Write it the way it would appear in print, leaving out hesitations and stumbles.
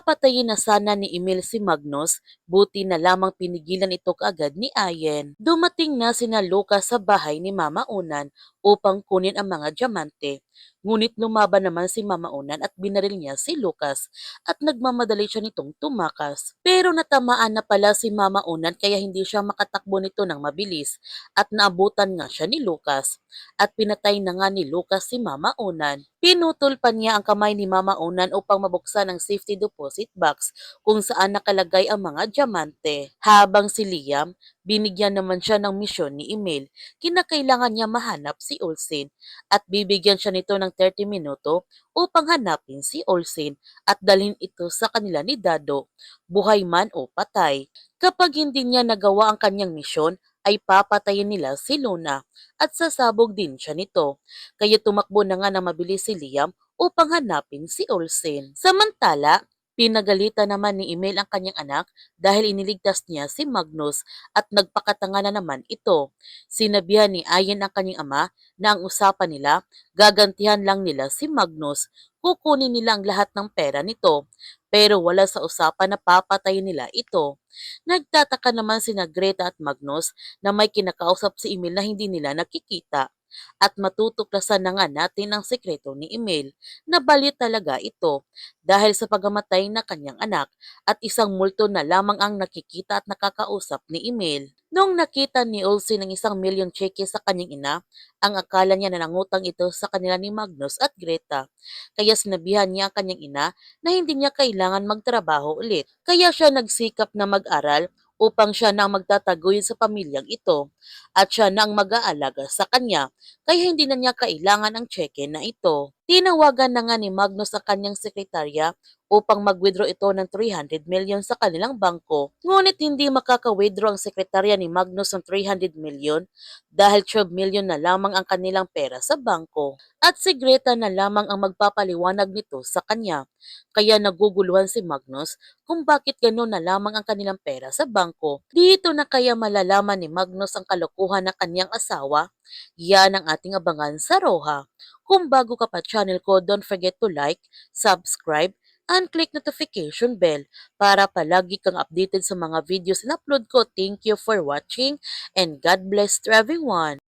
Papatayin na sana ni Emil si Magnus, buti na lamang pinigilan ito kaagad ni Ayen. Dumating na sina Lucas sa bahay ni Mama Unan upang kunin ang mga diamante. Ngunit lumaban naman si Mama Unan at binaril niya si Lucas at nagmamadali siya nitong tumakas. Pero natamaan na pala si Mama Unan kaya hindi siya makatakbo nito ng mabilis at naabutan nga siya ni Lucas at pinatay na nga ni Lucas si Mama Unan. Pinutol pa niya ang kamay ni Mama Unan upang mabuksan ang safety deposit box kung saan nakalagay ang mga diamante. Habang si Liam, binigyan naman siya ng misyon ni Emil. Kinakailangan niya mahanap si Olsen at bibigyan siya nito ng 30 minuto upang hanapin si Olsen at dalhin ito sa kanila ni Dado, buhay man o patay. Kapag hindi niya nagawa ang kanyang misyon, ay papatayin nila si Luna at sasabog din siya nito. Kaya tumakbo na nga na mabilis si Liam upang hanapin si Olsen. Samantala, pinagalitan naman ni Emil ang kanyang anak dahil iniligtas niya si Magnus at nagpakatanga na naman ito. Sinabihan ni Ayen ang kanyang ama na ang usapan nila, gagantihan lang nila si Magnus, kukunin nila ang lahat ng pera nito. Pero wala sa usapan na papatayin nila ito. Nagtataka naman sina Greta at Magnus na may kinakausap si Emil na hindi nila nakikita. At matutuklasan na nga natin ang sekreto ni Emil na bali talaga ito dahil sa pagamatay na kanyang anak at isang multo na lamang ang nakikita at nakakausap ni Emil. Nung nakita ni Olsen ng 1,000,000 cheque sa kanyang ina, ang akala niya na nangutang ito sa kanila ni Magnus at Greta. Kaya sinabihan niya ang kanyang ina na hindi niya kailangan magtrabaho ulit. Kaya siya nagsikap na mag-aral upang siya na ang magtataguyod sa pamilyang ito at siya na ang mag-aalaga sa kanya kaya hindi na niya kailangan ang cheque na ito. Tinawagan na nga ni Magnus ang kanyang sekretarya upang mag-withdraw ito ng 300 million sa kanilang bangko. Ngunit hindi makaka-withdraw ang sekretarya ni Magnus ng 300 million dahil 12 million na lamang ang kanilang pera sa bangko. At si Greta na lamang ang magpapaliwanag nito sa kanya. Kaya naguguluhan si Magnus kung bakit gano'n na lamang ang kanilang pera sa bangko. Dito na kaya malalaman ni Magnus ang kalokohan ng kanyang asawa? Yan ang ating abangan sa Roha. Kung bago ka pa channel ko, don't forget to like, subscribe, and click notification bell para palagi kang updated sa mga videos na upload ko. Thank you for watching and God bless to everyone.